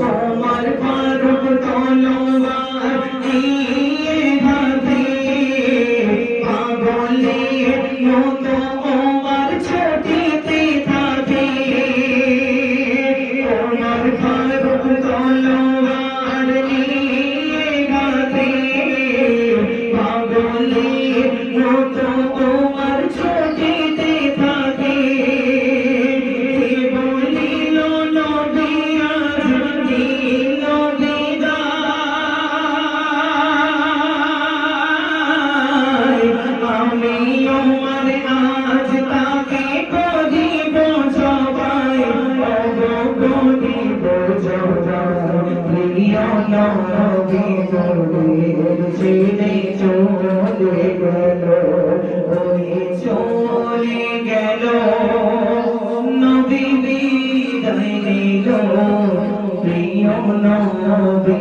তোমার ফারুক তলোয়ার নিয়ে হাতে পাগলের মতো আমার ছুটিতে থাকে। তোমার ফারুক তলোয়ার নিয়ে হাতে পাগলের মতো আমার ছুটিতে থাকে। ছেড়ে চলে গেল, ওই চলে গেল, নবী বিদায় নিল, প্রিয় নবী।